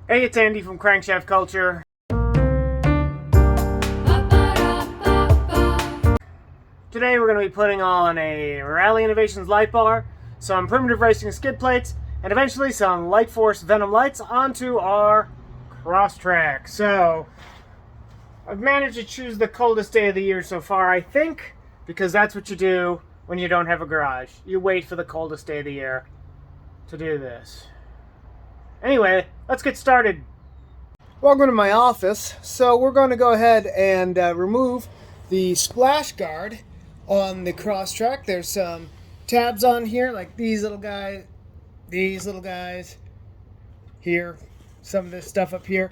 Hey, it's Andy from Crankshaft Culture. Today we're going to be putting on a Rally Innovations light bar, some primitive racing skid plates, and eventually some Lightforce Venom lights onto our Crosstrek. So, I've managed to choose the coldest day of the year so far, I think, because that's what you do when you don't have a garage. You wait for the coldest day of the year to do this. Anyway, let's get started. Welcome to my office. So we're going to go ahead and remove the splash guard on the Crosstrek. There's some tabs on here, like these little guys, here, some of this stuff up here.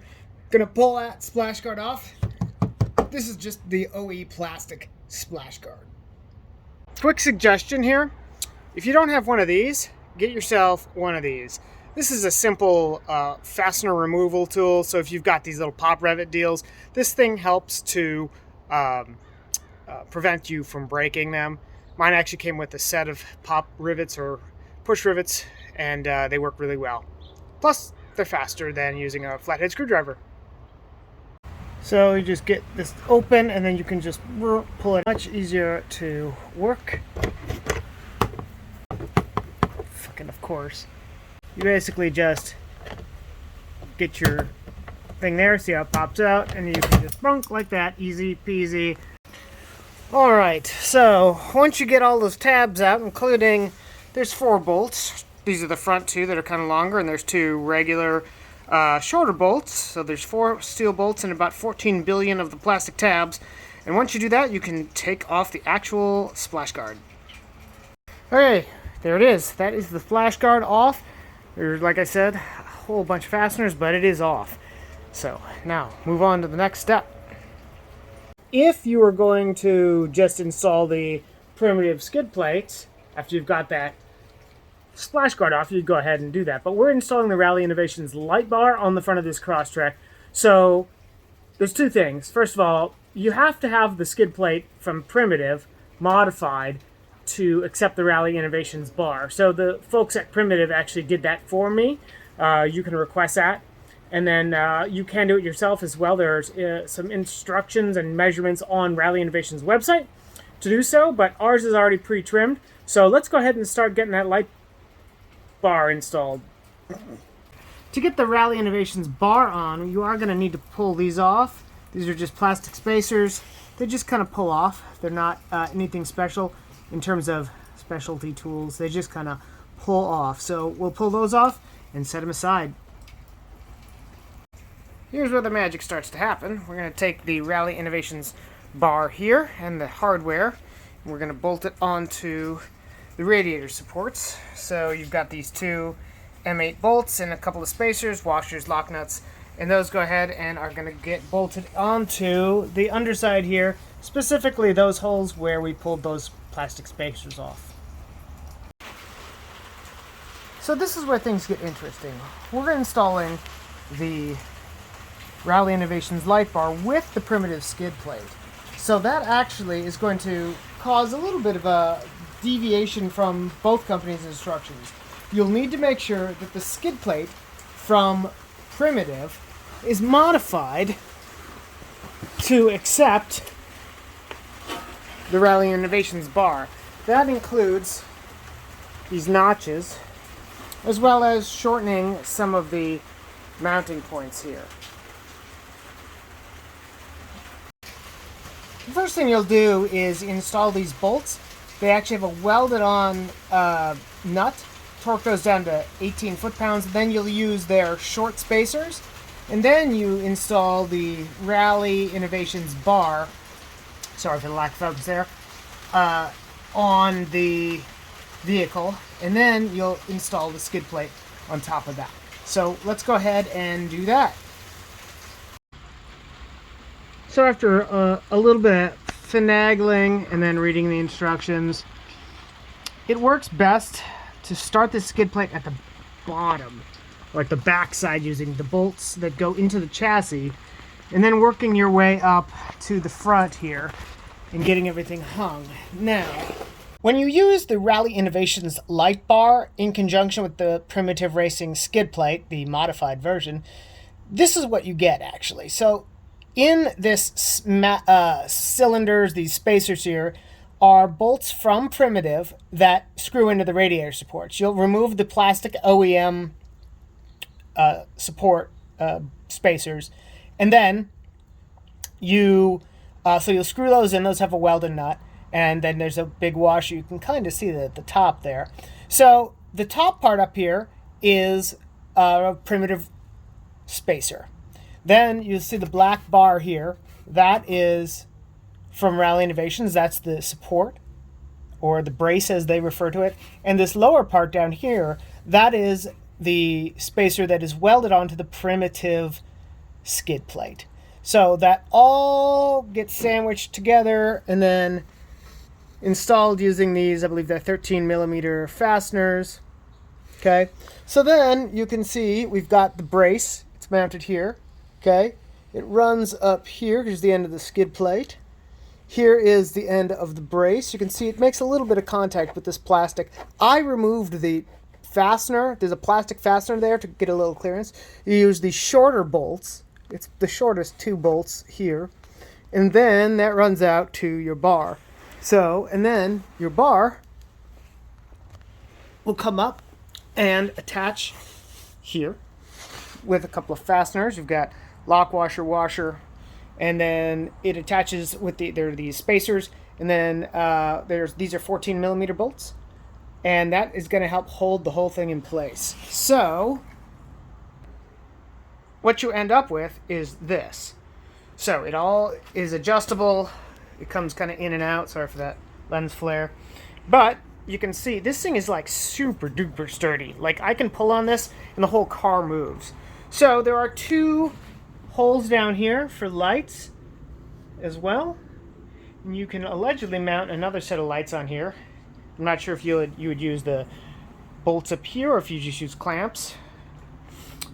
Gonna pull that splash guard off. This is just the OE plastic splash guard. Quick suggestion here: if you don't have one of these, get yourself one of these. This is a simple fastener removal tool, so if you've got these little pop rivet deals, this thing helps to prevent you from breaking them. Mine actually came with a set of pop rivets or push rivets, and they work really well. Plus, they're faster than using a flathead screwdriver. So you just get this open, and then you can just pull it. Much easier to work. Fucking of course. You basically just get your thing there, see how it pops out, and you can just bunk like that, easy peasy. Alright, so once you get all those tabs out, including, there's 4 bolts. These are the front 2 that are kind of longer, and there's 2 regular shorter bolts. So there's 4 steel bolts and about 14 billion of the plastic tabs. And once you do that, you can take off the actual splash guard. Okay, there it is. That is the splash guard off. There's, like I said, a whole bunch of fasteners, but it is off. So now, move on to the next step. If you are going to just install the primitive skid plates, after you've got that splash guard off, you'd go ahead and do that. But we're installing the Rally Innovations light bar on the front of this Crosstrek. So there's 2 things. First of all, you have to have the skid plate from Primitive modified to accept the Rally Innovations bar. So the folks at Primitive actually did that for me. You can request that. And then you can do it yourself as well. There's some instructions and measurements on Rally Innovations website to do so, but ours is already pre-trimmed. So let's go ahead and start getting that light bar installed. To get the Rally Innovations bar on, you are going to need to pull these off. These are just plastic spacers. They just kind of pull off. They're not anything special in terms of specialty tools. They just kind of pull off. So we'll pull those off and set them aside. Here's where the magic starts to happen. We're going to take the Rally Innovations bar here and the hardware, and we're going to bolt it onto the radiator supports. So you've got these 2 M8 bolts and a couple of spacers, washers, lock nuts, and those go ahead and are going to get bolted onto the underside here, specifically those holes where we pulled those plastic spacers off. So this is where things get interesting. We're installing the Rally Innovations light bar with the primitive skid plate. So that actually is going to cause a little bit of a deviation from both companies' instructions. You'll need to make sure that the skid plate from Primitive is modified to accept the Rally Innovations bar. That includes these notches, as well as shortening some of the mounting points here. The first thing you'll do is install these bolts. They actually have a welded on nut. Torque those down to 18 foot-pounds. Then you'll use their short spacers. And then you install the Rally Innovations bar, sorry for the lack of focus there, on the vehicle. And then you'll install the skid plate on top of that. So let's go ahead and do that. So after a little bit of finagling and then reading the instructions, it works best to start the skid plate at the bottom, like the back side, using the bolts that go into the chassis, and then working your way up to the front here and getting everything hung. Now, when you use the Rally Innovations light bar in conjunction with the Primitive Racing skid plate, the modified version, this is what you get, actually. So in this cylinders, these spacers here, are bolts from Primitive that screw into the radiator supports. You'll remove the plastic OEM support spacers, and then you'll screw those in. Those have a welded nut, and then there's a big washer. You can kind of see that at the top there. So the top part up here is a Primitive spacer. Then you see the black bar here. That is from Rally Innovations. That's the support, or the brace as they refer to it. And this lower part down here, that is the spacer that is welded onto the Primitive skid plate. So that all gets sandwiched together and then installed using these, I believe they're 13mm fasteners. Okay, so then you can see we've got the brace. It's mounted here. Okay, it runs up here. Here's the end of the skid plate. Here is the end of the brace. You can see it makes a little bit of contact with this plastic. I removed the fastener. There's a plastic fastener there to get a little clearance. You use the shorter bolts. It's the shortest 2 bolts here. And then that runs out to your bar. So, and then your bar will come up and attach here with a couple of fasteners. You've got lock washer, and then it attaches with there are these spacers, and then these are 14mm bolts, and that is going to help hold the whole thing in place. So what you end up with is this. So it all is adjustable. It comes kind of in and out. Sorry for that lens flare, but you can see this thing is like super duper sturdy. Like, I can pull on this and the whole car moves. So there are 2 holes down here for lights as well, and you can allegedly mount another set of lights on here. I'm not sure if you would use the bolts up here or if you just use clamps,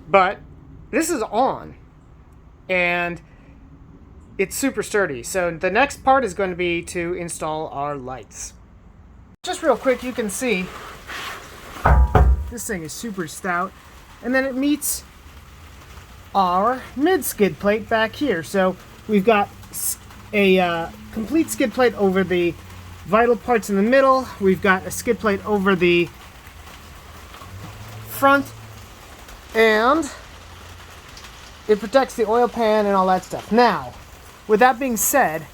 but this is on and it's super sturdy. So the next part is going to be to install our lights. Just real quick, you can see this thing is super stout, and then it meets our mid skid plate back here. So we've got a complete skid plate over the vital parts in the middle. We've got a skid plate over the front, and it protects the oil pan and all that stuff. Now, with that being said,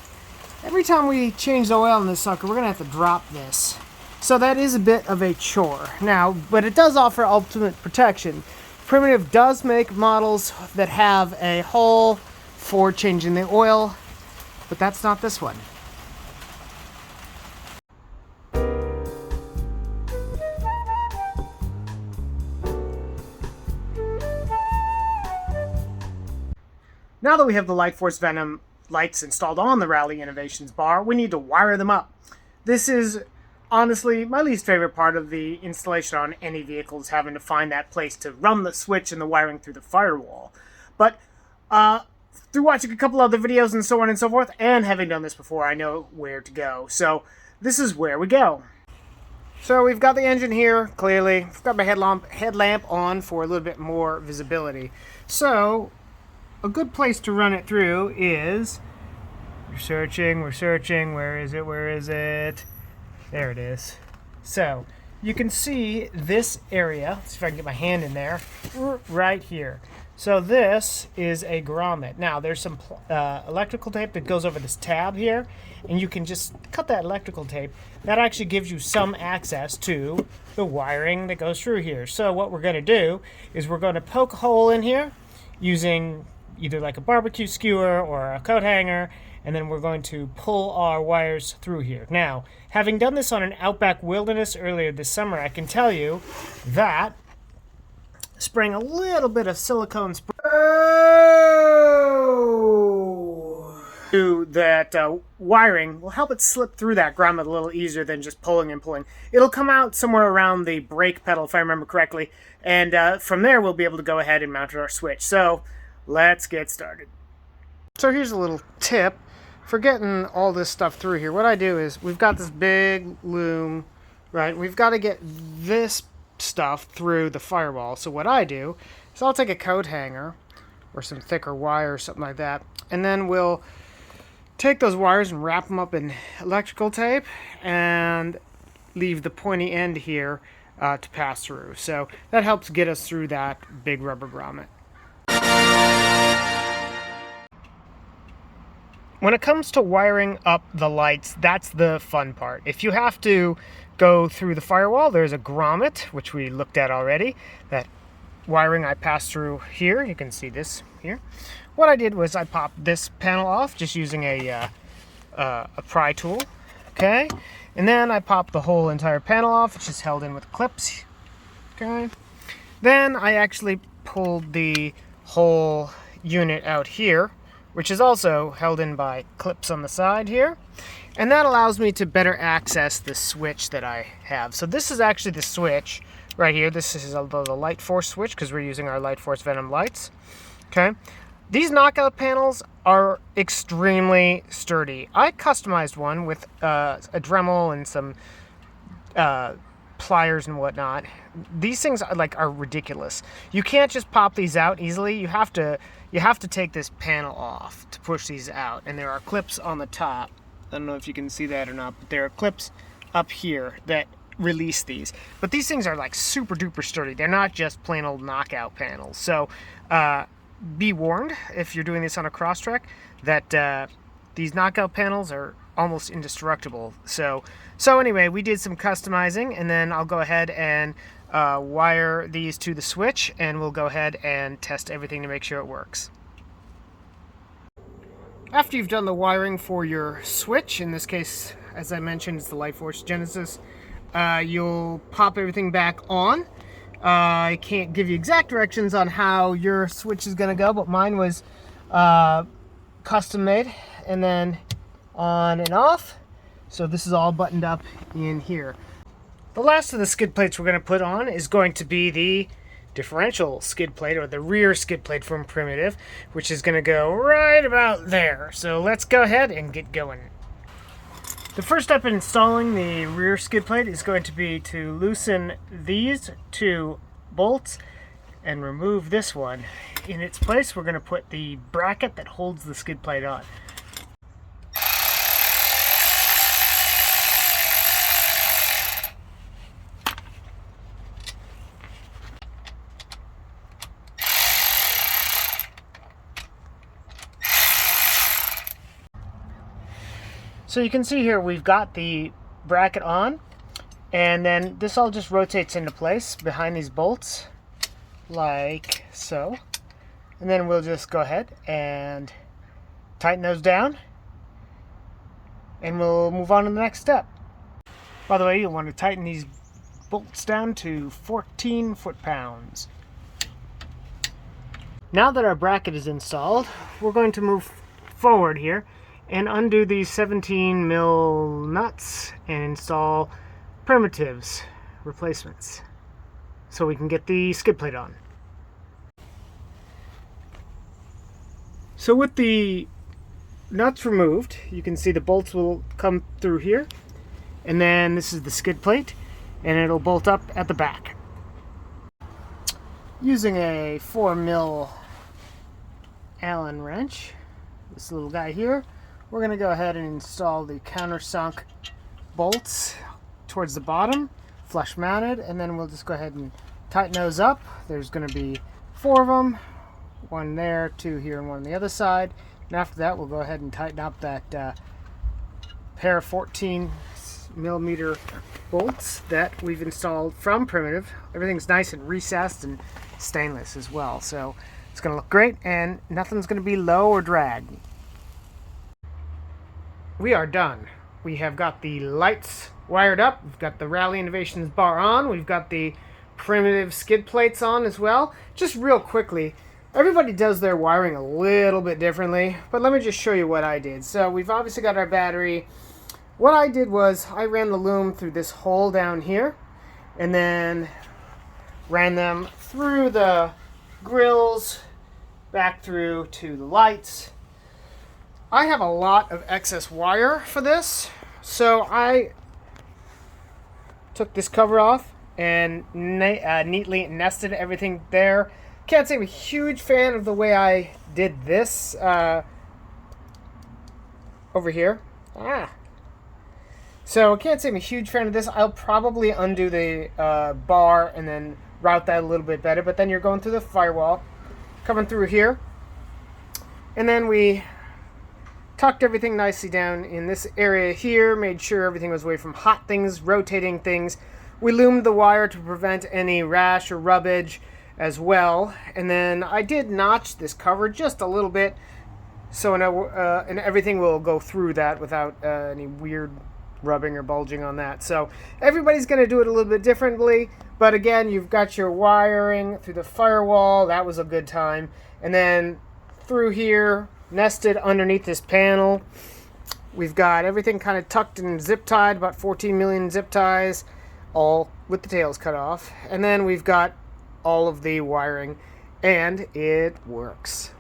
every time we change the oil in this sucker, we're going to have to drop this. So that is a bit of a chore. Now, but it does offer ultimate protection. Primitive does make models that have a hole for changing the oil, but that's not this one. Now that we have the Lightforce Venom lights installed on the Rally Innovations bar, we need to wire them up. This is honestly my least favorite part of the installation on any vehicle, is having to find that place to run the switch and the wiring through the firewall. But through watching a couple other videos and so on and so forth, and having done this before, I know where to go. So this is where we go. So we've got the engine here, clearly. I've got my headlamp on for a little bit more visibility. So a good place to run it through is, we're searching, where is it? There it is. So you can see this area. Let's see if I can get my hand in there. Right here. So this is a grommet. Now there's some electrical tape that goes over this tab here, and you can just cut that electrical tape. That actually gives you some access to the wiring that goes through here. So what we're going to do is we're going to poke a hole in here using either like a barbecue skewer or a coat hanger, and then we're going to pull our wires through here. Now, having done this on an Outback Wilderness earlier this summer, I can tell you that spraying a little bit of silicone spray to that wiring will help it slip through that grommet a little easier than just pulling and pulling. It'll come out somewhere around the brake pedal, if I remember correctly, and from there we'll be able to go ahead and mount our switch. So let's get started. So here's a little tip for getting all this stuff through here. What I do is, we've got this big loom, right? We've got to get this stuff through the firewall. So what I do is I'll take a coat hanger, or some thicker wire or something like that. And then we'll take those wires and wrap them up in electrical tape and leave the pointy end here to pass through. So that helps get us through that big rubber grommet. When it comes to wiring up the lights, that's the fun part. If you have to go through the firewall, there's a grommet, which we looked at already. That wiring I passed through here, you can see this here. What I did was I popped this panel off just using a pry tool, okay? And then I popped the whole entire panel off, which is held in with clips, okay? Then I actually pulled the whole unit out here, which is also held in by clips on the side here. And that allows me to better access the switch that I have. So this is actually the switch right here. This is the Lightforce switch because we're using our Lightforce Venom lights. Okay. These knockout panels are extremely sturdy. I customized one with a Dremel and some pliers and whatnot. These things are ridiculous. You can't just pop these out easily. You have to take this panel off to push these out, and there are clips on the top. I don't know if you can see that or not, but there are clips up here that release these. But these things are like super duper sturdy. They're not just plain old knockout panels. So be warned if you're doing this on a Crosstrek that these knockout panels are almost indestructible. So anyway, we did some customizing, and then I'll go ahead and wire these to the switch, and we'll go ahead and test everything to make sure it works. After you've done the wiring for your switch, in this case, as I mentioned, it's the Lightforce Genesis, you'll pop everything back on. I can't give you exact directions on how your switch is going to go, but mine was custom made, and then on and off. So this is all buttoned up in here. The last of the skid plates we're going to put on is going to be the differential skid plate, or the rear skid plate from Primitive, which is going to go right about there. So let's go ahead and get going. The first step in installing the rear skid plate is going to be to loosen these two bolts and remove this one. In its place, we're going to put the bracket that holds the skid plate on. So you can see here we've got the bracket on, and then this all just rotates into place behind these bolts like so. And then we'll just go ahead and tighten those down, and we'll move on to the next step. By the way, you'll want to tighten these bolts down to 14 foot-pounds. Now that our bracket is installed, we're going to move forward here and undo these 17 mil nuts and install Primitive's replacements so we can get the skid plate on. So with the nuts removed, you can see the bolts will come through here, and then this is the skid plate, and it'll bolt up at the back. Using a 4 mil Allen wrench, this little guy here, we're going to go ahead and install the countersunk bolts towards the bottom, flush mounted, and then we'll just go ahead and tighten those up. There's going to be 4 of them, one there, 2 here, and one on the other side. And after that, we'll go ahead and tighten up that pair of 14 millimeter bolts that we've installed from Primitive. Everything's nice and recessed and stainless as well, so it's going to look great, and nothing's going to be low or drag. We are done. We have got the lights wired up, we've got the Rally Innovations bar on, we've got the Primitive skid plates on as well. Just real quickly, everybody does their wiring a little bit differently, but let me just show you what I did. So we've obviously got our battery. What I did was I ran the loom through this hole down here, and then ran them through the grills, back through to the lights. I have a lot of excess wire for this, so I took this cover off and neatly nested everything there Can't say I'm a huge fan of the way I did this over here. So I can't say I'm a huge fan of this. I'll probably undo the bar and then route that a little bit better. But then you're going through the firewall, coming through here. And then we tucked everything nicely down in this area here, made sure everything was away from hot things, rotating things. We loomed the wire to prevent any rash or rubbage as well. And then I did notch this cover just a little bit, so and everything will go through that without any weird rubbing or bulging on that. So everybody's going to do it a little bit differently, but again, you've got your wiring through the firewall. That was a good time. And then through here, nested underneath this panel, we've got everything kind of tucked and zip tied, about 14 million zip ties, all with the tails cut off. And then we've got all of the wiring, and it works.